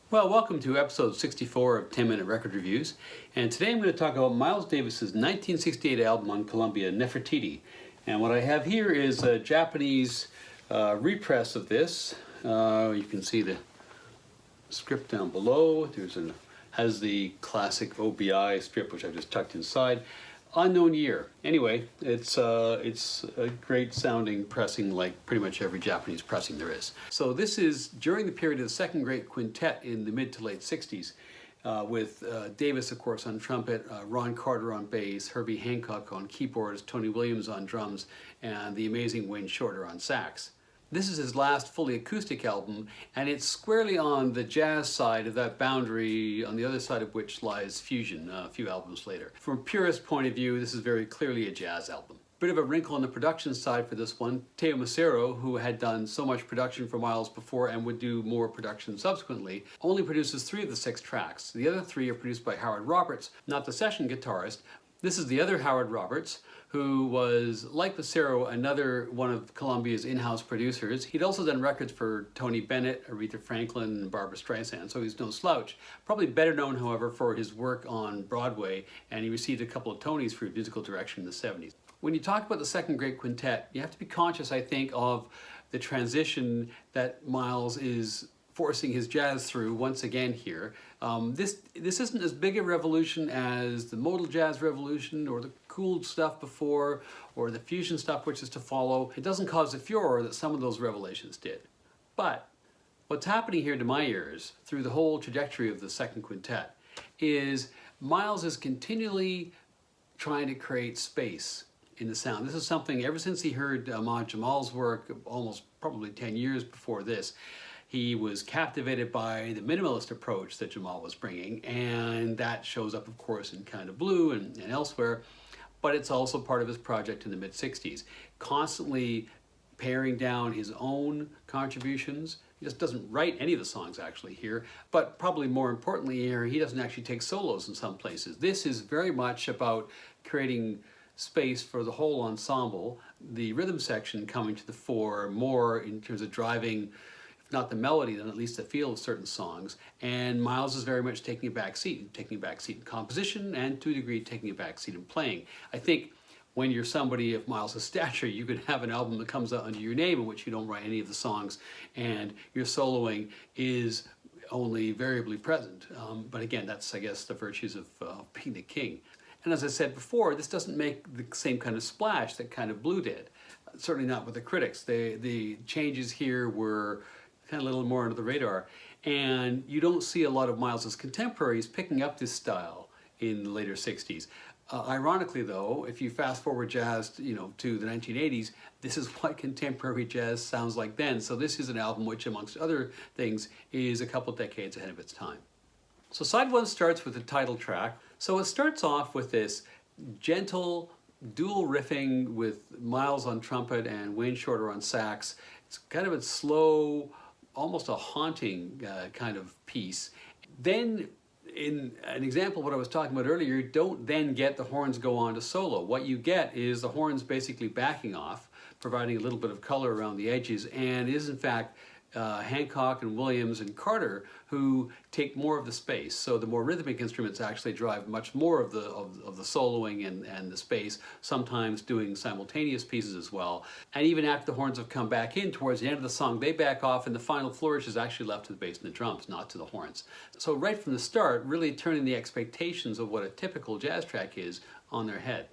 Well, welcome to episode 64 of 10 Minute Record Reviews. And today I'm going to talk about Miles Davis's 1968 album on Columbia, Nefertiti. And what I have here is a Japanese repress of this. You can see the script down below. Has the classic OBI strip, which I've just tucked inside. Unknown year. Anyway, it's a great sounding pressing, like pretty much every Japanese pressing there is. So this is during the period of the second great quintet in the mid to late 60s, with Davis, of course, on trumpet, Ron Carter on bass, Herbie Hancock on keyboards, Tony Williams on drums, and the amazing Wayne Shorter on sax. This is his last fully acoustic album, and it's squarely on the jazz side of that boundary, on the other side of which lies fusion a few albums later. From a purist point of view, this is very clearly a jazz album. Bit of a wrinkle on the production side for this one. Teo Macero, who had done so much production for Miles before and would do more production subsequently, only produces 3 of the 6 tracks. The other 3 are produced by Howard Roberts, not the session guitarist. This is the other Howard Roberts, who was, like Macero, another one of Columbia's in-house producers. He'd also done records for Tony Bennett, Aretha Franklin, and Barbra Streisand, so he's no slouch. Probably better known, however, for his work on Broadway, and he received a couple of Tonys for musical direction in the 70s. When you talk about the second great quintet, you have to be conscious, I think, of the transition that Miles is forcing his jazz through once again here. This isn't as big a revolution as the modal jazz revolution or the cool stuff before or the fusion stuff which is to follow. It doesn't cause the furor that some of those revelations did. But what's happening here to my ears through the whole trajectory of the second quintet is Miles is continually trying to create space in the sound. This is something ever since he heard Ahmad Jamal's work, almost probably 10 years before this. He was captivated by the minimalist approach that Jamal was bringing, and that shows up, of course, in Kind of Blue and elsewhere, but it's also part of his project in the mid-60s. Constantly paring down his own contributions. He just doesn't write any of the songs, actually, here, but probably more importantly here, he doesn't actually take solos in some places. This is very much about creating space for the whole ensemble, the rhythm section coming to the fore more in terms of driving not the melody, then at least the feel of certain songs. And Miles is very much taking a back seat in composition, and to a degree taking a back seat in playing. I think when you're somebody of Miles' stature, you could have an album that comes out under your name in which you don't write any of the songs, and your soloing is only variably present. But again, that's, I guess, the virtues of being the king. And as I said before, this doesn't make the same kind of splash that Kind of Blue did. Certainly not with the critics. The changes here were kind of a little more under the radar. And you don't see a lot of Miles's contemporaries picking up this style in the later 60s. Ironically though, if you fast forward jazz to the 1980s, this is what contemporary jazz sounds like then. So this is an album which, amongst other things, is a couple decades ahead of its time. So side 1 starts with the title track. So it starts off with this gentle dual riffing with Miles on trumpet and Wayne Shorter on sax. It's kind of a slow, almost a haunting kind of piece. Then, in an example of what I was talking about earlier, you don't then get the horns go on to solo. What you get is the horns basically backing off, providing a little bit of color around the edges, and it is in fact Hancock and Williams and Carter who take more of the space. So the more rhythmic instruments actually drive much more of the soloing and the space, sometimes doing simultaneous pieces as well. And even after the horns have come back in towards the end of the song, they back off and the final flourish is actually left to the bass and the drums, not to the horns. So right from the start, really turning the expectations of what a typical jazz track is on their head.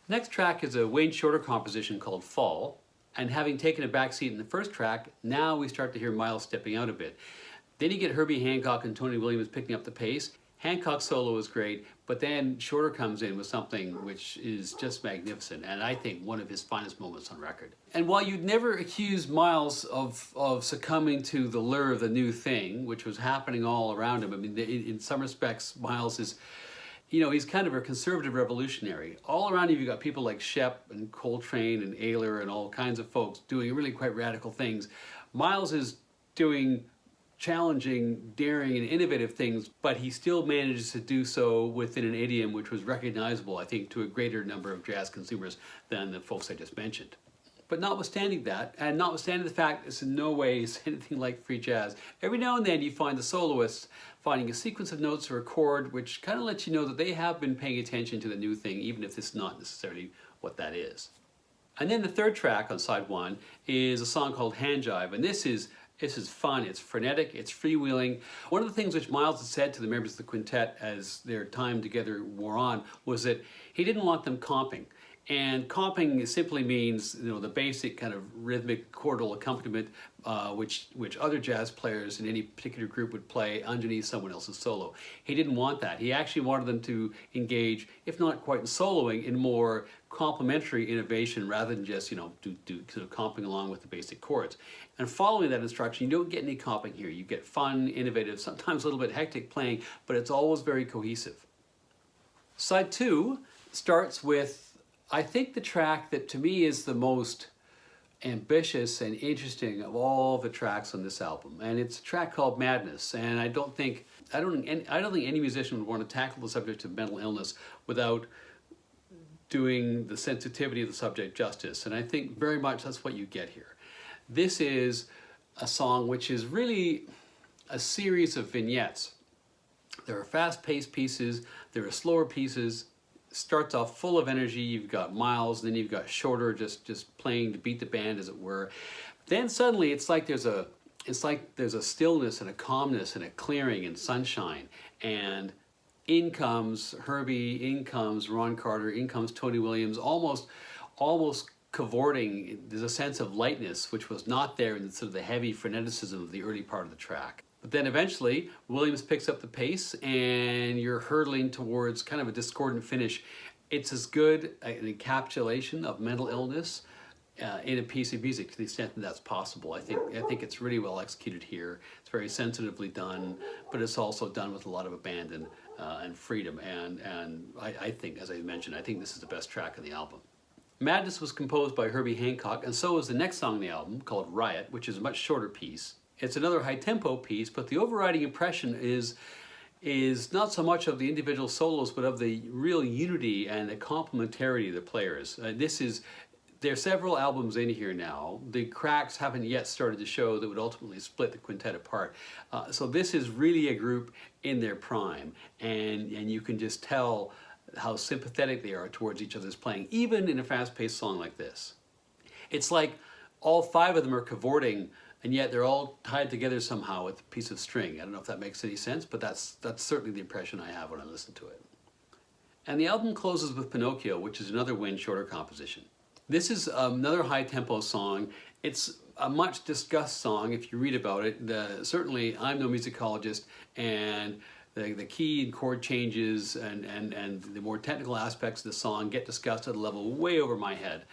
Next track is a Wayne Shorter composition called Fall. And having taken a backseat in the first track, now we start to hear Miles stepping out a bit. Then you get Herbie Hancock and Tony Williams picking up the pace. Hancock's solo is great, but then Shorter comes in with something which is just magnificent, and I think one of his finest moments on record. And while you'd never accuse Miles of succumbing to the lure of the new thing, which was happening all around him, I mean, in some respects, Miles is, he's kind of a conservative revolutionary. All around you, you've got people like Shep and Coltrane and Ayler and all kinds of folks doing really quite radical things. Miles is doing challenging, daring, and innovative things, but he still manages to do so within an idiom which was recognizable, I think, to a greater number of jazz consumers than the folks I just mentioned. But notwithstanding that, and notwithstanding the fact this in no way is anything like free jazz, every now and then you find the soloists finding a sequence of notes or a chord which kind of lets you know that they have been paying attention to the new thing, even if it's not necessarily what that is. And then the third track on side one is a song called Hand Jive, and this is fun, it's frenetic, it's freewheeling. One of the things which Miles had said to the members of the quintet as their time together wore on was that he didn't want them comping. And comping simply means, you know, the basic kind of rhythmic chordal accompaniment which other jazz players in any particular group would play underneath someone else's solo. He didn't want that. He actually wanted them to engage, if not quite in soloing, in more complementary innovation rather than just, you know, do sort of comping along with the basic chords. And following that instruction, you don't get any comping here. You get fun, innovative, sometimes a little bit hectic playing, but it's always very cohesive. Side two starts with, I think, the track that to me is the most ambitious and interesting of all the tracks on this album, and it's a track called Madness. And I don't think any musician would want to tackle the subject of mental illness without doing the sensitivity of the subject justice, and I think very much that's what you get here. This is a song which is really a series of vignettes. There are fast-paced pieces, there are slower pieces. Starts off full of energy. You've got Miles, then you've got Shorter just playing to beat the band, as it were. Then suddenly it's like there's a stillness and a calmness and a clearing and sunshine, and in comes Herbie, in comes Ron Carter, in comes Tony Williams, almost cavorting. There's a sense of lightness which was not there in sort of the heavy freneticism of the early part of the track. But then eventually, Williams picks up the pace and you're hurtling towards kind of a discordant finish. It's as good an encapsulation of mental illness in a piece of music to the extent that that's possible. I think it's really well executed here. It's very sensitively done, but it's also done with a lot of abandon and freedom. And I think, as I mentioned, I think this is the best track on the album. Madness was composed by Herbie Hancock, and so is the next song on the album, called Riot, which is a much shorter piece. It's another high-tempo piece, but the overriding impression is not so much of the individual solos, but of the real unity and the complementarity of the players. There are several albums in here now. The cracks haven't yet started to show that would ultimately split the quintet apart. So this is really a group in their prime, and you can just tell how sympathetic they are towards each other's playing, even in a fast-paced song like this. It's like all five of them are cavorting, and yet they're all tied together somehow with a piece of string. I don't know if that makes any sense, but that's certainly the impression I have when I listen to it. And the album closes with Pinocchio, which is another Win Shorter composition. This is another high-tempo song. It's a much discussed song if you read about it. Certainly, I'm no musicologist, and the key and chord changes and the more technical aspects of the song get discussed at a level way over my head.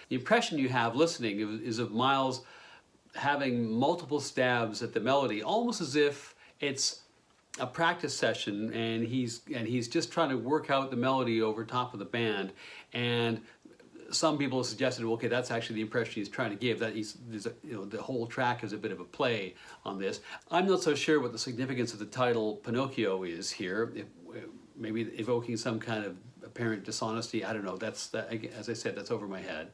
The impression you have listening is of Miles having multiple stabs at the melody, almost as if it's a practice session and he's just trying to work out the melody over top of the band. And some people have suggested, well, okay, that's actually the impression he's trying to give, that the whole track is a bit of a play on this. I'm not so sure what the significance of the title Pinocchio is here. Maybe evoking some kind of apparent dishonesty. I don't know. As I said, that's over my head.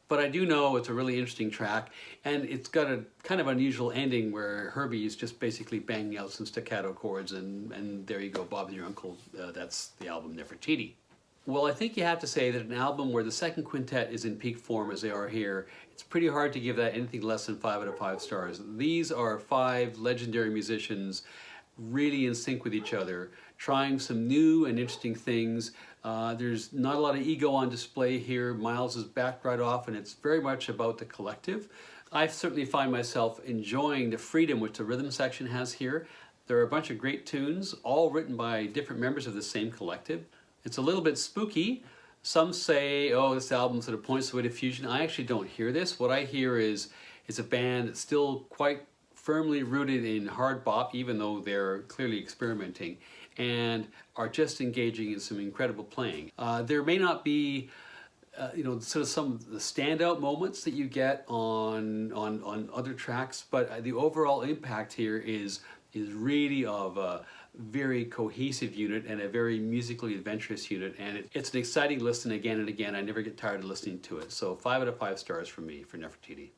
But I do know it's a really interesting track, and it's got a kind of unusual ending where Herbie is just basically banging out some staccato chords, and there you go, Bob's your uncle. That's the album Nefertiti. Well, I think you have to say that an album where the second quintet is in peak form as they are here, it's pretty hard to give that anything less than 5 out of 5 stars. These are 5 legendary musicians really in sync with each other, trying some new and interesting things. There's not a lot of ego on display here. Miles is backed right off, and it's very much about the collective. I certainly find myself enjoying the freedom which the rhythm section has here. There are a bunch of great tunes, all written by different members of the same collective. It's a little bit spooky. Some say, oh, this album sort of points to a fusion. I actually don't hear this. What I hear is a band that's still quite firmly rooted in hard bop, even though they're clearly experimenting, and are just engaging in some incredible playing. There may not be sort of some of the standout moments that you get on other tracks, but the overall impact here is really of very cohesive unit and a very musically adventurous unit, and it's an exciting listen again and again. I never get tired of listening to it. So 5 out of 5 stars from me for Nefertiti.